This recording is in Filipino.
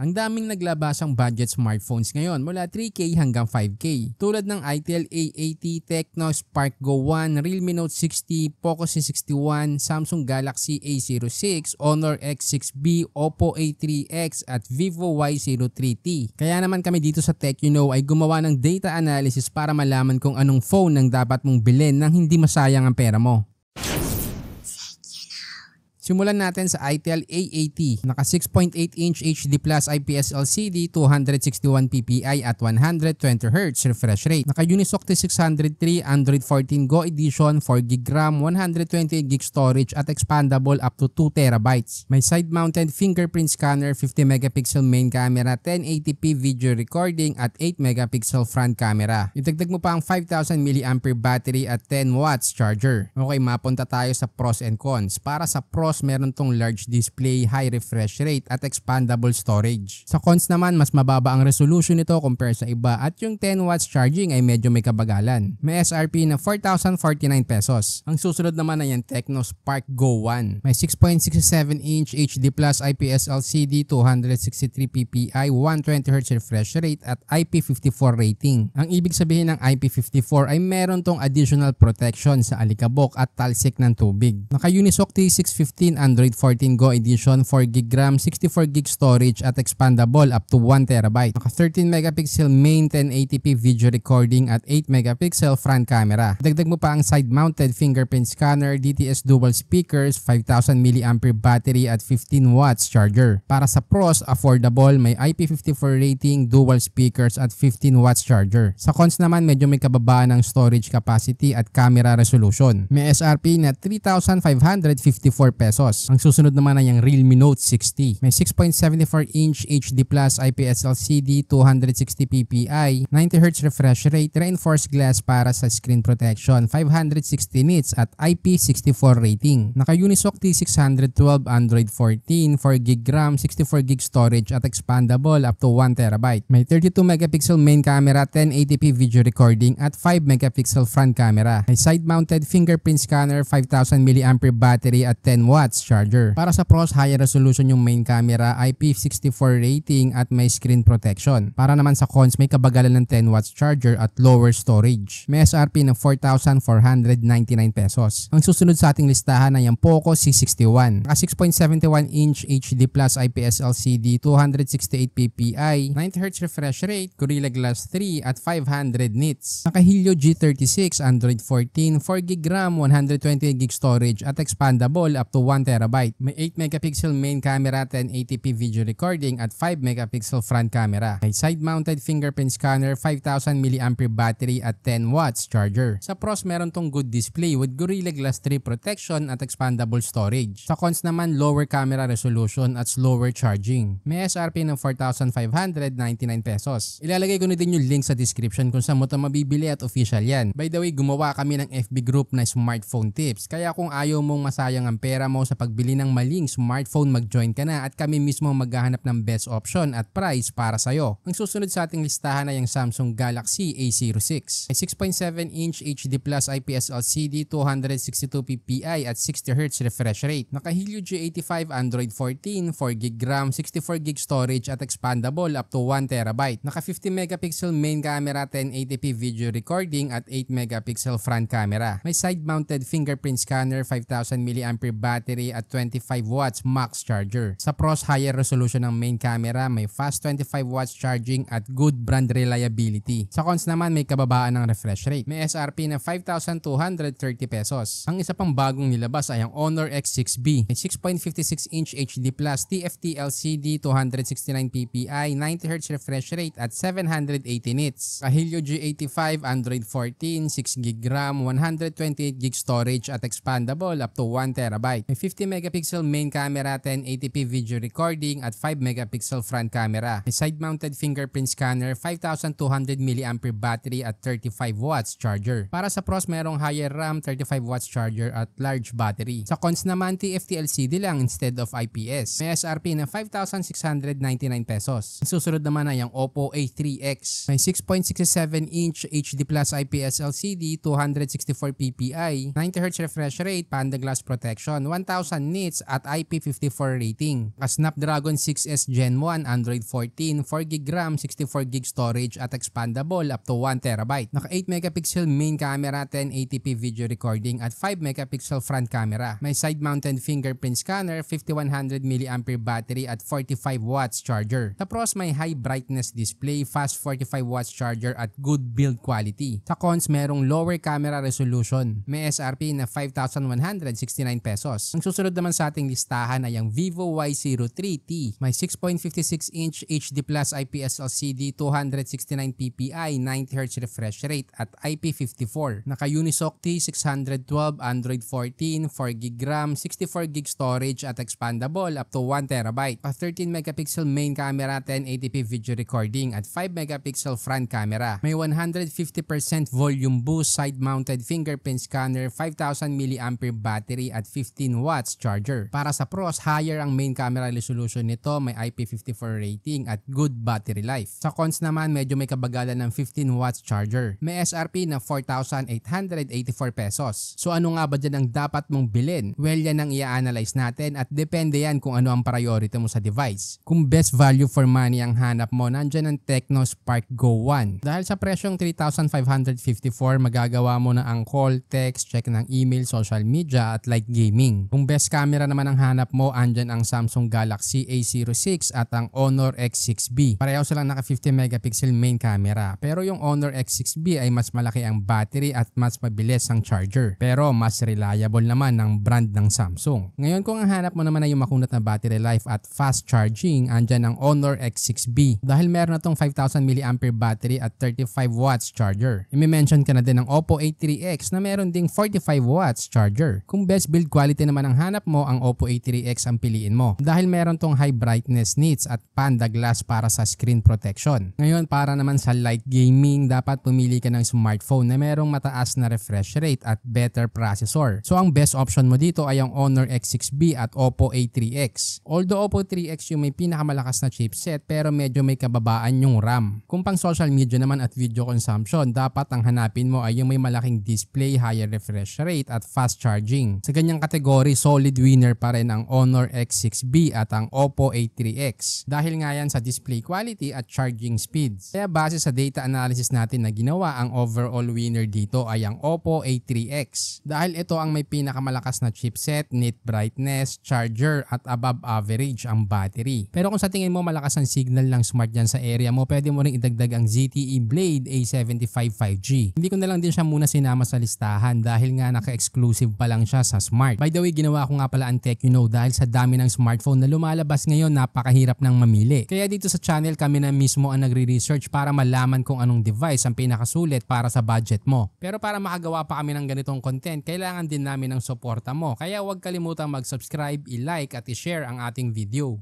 Ang daming naglabasang budget smartphones ngayon mula 3K hanggang 5K. Tulad ng Itel A80, Tecno Spark Go 1, Realme Note 60, Poco C61, Samsung Galaxy A06, Honor X6B, Oppo A3X at Vivo Y03T. Kaya naman kami dito sa Tech You Know ay gumawa ng data analysis para malaman kung anong phone ang dapat mong bilhin nang hindi masayang ang pera mo. Simulan natin sa Itel A80. Naka 6.8-inch HD Plus IPS LCD, 261 ppi at 120Hz refresh rate. Naka Unisoc T603 Android 14 Go Edition, 4GB RAM, 128GB storage at expandable up to 2TB. May side-mounted fingerprint scanner, 50MP main camera, 1080p video recording at 8MP front camera. Idagdag mo pa ang 5000 mAh battery at 10 watts charger. Okay, mapunta tayo sa pros and cons. Para sa pros, meron tong large display, high refresh rate at expandable storage. Sa cons naman, mas mababa ang resolution nito compare sa iba at yung 10 watts charging ay medyo may kabagalan. May SRP na 4,049 pesos. Ang susunod naman ay yung Tecno Spark Go 1. May 6.67-inch HD Plus IPS LCD, 263 ppi, 120Hz refresh rate at IP54 rating. Ang ibig sabihin ng IP54 ay meron tong additional protection sa alikabok at talsik ng tubig. Naka Unisoc T615 Android 14 Go Edition, 4GB RAM, 64GB storage at expandable up to 1TB. Naka 13MP main, 1080p video recording at 8MP front camera. Dagdag mo pa ang side-mounted fingerprint scanner, DTS dual speakers, 5000 mAh battery at 15 watts charger. Para sa pros, affordable, may IP54 rating, dual speakers at 15 watts charger. Sa cons naman, medyo may kababaan ng storage capacity at camera resolution. May SRP na 3,554 pesos. Ang susunod naman ay ang Realme Note 60. May 6.74-inch HD Plus IPS LCD, 260 ppi, 90Hz refresh rate, reinforced glass para sa screen protection, 560 nits at IP64 rating. Naka Unisoc T612 Android 14, 4GB RAM, 64GB storage at expandable up to 1TB. May 32MP main camera, 1080p video recording at 5MP front camera. May side-mounted fingerprint scanner, 5000 mAh battery at 10 watts charger. Para sa pros, higher resolution yung main camera, IP64 rating at may screen protection. Para naman sa cons, may kabagalan ng 10 watts charger at lower storage. May SRP ng 4,499 pesos. Ang susunod sa ating listahan ay ang Poco C61. Naka 6.71-inch HD Plus IPS LCD, 268 ppi, 90Hz refresh rate, Gorilla Glass 3 at 500 nits. Naka Helio G36 Android 14, 4GB RAM, 128GB storage at expandable up to 1TB. May 8MP main camera, 1080p video recording at 5MP front camera. May side-mounted fingerprint scanner, 5000 mAh battery at 10 watts charger. Sa pros, meron tong good display with Gorilla Glass 3 protection at expandable storage. Sa cons naman, lower camera resolution at slower charging. May SRP ng 4,599 pesos. Ilalagay ko na din yung link sa description kung saan mo ito mabibili at official yan. By the way, gumawa kami ng FB group na smartphone tips. Kaya kung ayaw mong masayang ang pera mo sa pagbili ng maling smartphone, mag-join ka na at kami mismo maghahanap ng best option at price para sa'yo. Ang susunod sa ating listahan ay ang Samsung Galaxy A06. May 6.7-inch HD Plus IPS LCD, 262 ppi at 60Hz refresh rate. Naka Helio G85 Android 14, 4GB RAM, 64GB storage at expandable up to 1TB. Naka 50MP main camera, 1080p video recording at 8MP front camera. May side-mounted fingerprint scanner, 5000 mAh battery at 25 watts max charger. Sa pros, higher resolution ng main camera, may fast 25 watts charging at good brand reliability. Sa cons naman, may kababaan ng refresh rate. May SRP na 5,230 pesos. Ang isa pang bagong nilabas ay ang Honor X6B. May 6.56-inch HD Plus TFT LCD, 269 ppi, 90Hz refresh rate at 780 nits. Helio G85 Android 14, 6GB RAM, 128GB storage at expandable up to 1TB. May 50MP main camera, 1080p video recording at 5MP front camera. May side-mounted fingerprint scanner, 5,200 mAh battery at 35 watts charger. Para sa pros, merong higher RAM, 35 watts charger at large battery. Sa cons naman, TFT LCD lang instead of IPS. May SRP na 5,699 pesos. Ang susunod naman ay ang Oppo A3X. May 6.67-inch HD Plus IPS LCD, 264 ppi, 90Hz refresh rate, Panda Glass protection, 1,000 10,000 nits at IP54 rating. Snapdragon 6S Gen 1, Android 14, 4GB RAM, 64GB storage at expandable up to 1TB. Naka 8 megapixel main camera, 1080p video recording at 5 megapixel front camera. May side-mounted fingerprint scanner, 5100 mAh battery at 45 watts charger. Sa pros may high brightness display, fast 45 watts charger at good build quality. Sa cons merong lower camera resolution. May SRP na 5,169 pesos. Ang susunod naman sa ating listahan ay ang Vivo Y03T. May 6.56-inch HD Plus IPS LCD, 269 ppi, 90Hz refresh rate at IP54. Naka-Unisoc T612, Android 14, 4GB RAM, 64GB storage at expandable up to 1TB. A 13 megapixel main camera, 1080p video recording at 5 megapixel front camera. May 150% volume boost, side-mounted fingerprint scanner, 5,000 mAh battery at 15 watts charger. Para sa pros, higher ang main camera resolution nito, may IP54 rating at good battery life. Sa cons naman, medyo may kabagalan ng 15 watts charger. May SRP na 4,884 pesos. So ano nga ba dyan ang dapat mong bilhin? Well, yan ang i-analyze natin at depende yan kung ano ang priority mo sa device. Kung best value for money ang hanap mo, nandyan ang Tecno Spark Go 1. Dahil sa presyong 3,554, magagawa mo na ang call, text, check ng email, social media at light gaming. Kung best camera naman ang hanap mo, andyan ang Samsung Galaxy A06 at ang Honor X6B. Pareho silang naka 50 megapixel main camera. Pero yung Honor X6B ay mas malaki ang battery at mas mabilis ang charger. Pero mas reliable naman ng brand ng Samsung. Ngayon kung ang hanap mo naman ay yung makunat na battery life at fast charging, andyan ang Honor X6B. Dahil meron na tong 5,000 mAh battery at 35 watts charger. I-mention ka na din ng Oppo A3X na meron ding 45 watts charger. Kung best build quality naman ang hanap mo, ang Oppo A3X ang piliin mo. Dahil meron tong high brightness nits at Panda Glass para sa screen protection. Ngayon para naman sa light gaming, dapat pumili ka ng smartphone na merong mataas na refresh rate at better processor. So ang best option mo dito ay ang Honor X6B at Oppo A3X. Although Oppo 3X yung may pinakamalakas na chipset, pero medyo may kababaan yung RAM. Kung pang social media naman at video consumption, dapat ang hanapin mo ay yung may malaking display, higher refresh rate at fast charging. Sa ganyang kategory, solid winner pa rin ang Honor X6B at ang Oppo A3X. Dahil nga yan sa display quality at charging speeds. Kaya base sa data analysis natin na ginawa, ang overall winner dito ay ang Oppo A3X. Dahil ito ang may pinakamalakas na chipset, nit brightness, charger at above average ang battery. Pero kung sa tingin mo malakas ang signal ng smart dyan sa area mo, pwede mo rin idagdag ang ZTE Blade A75 5G. Hindi ko na lang din siya muna sinama sa listahan dahil nga naka-exclusive pa lang siya sa smart. By the way, ginawa ko nga pala ang TechUknow dahil sa dami ng smartphone na lumalabas ngayon, napakahirap ng mamili. Kaya dito sa channel kami na mismo ang nagre-research para malaman kung anong device ang pinakasulit para sa budget mo. Pero para makagawa pa kami ng ganitong content, kailangan din namin ng suporta mo. Kaya huwag kalimutang mag-subscribe, i-like at i-share ang ating video.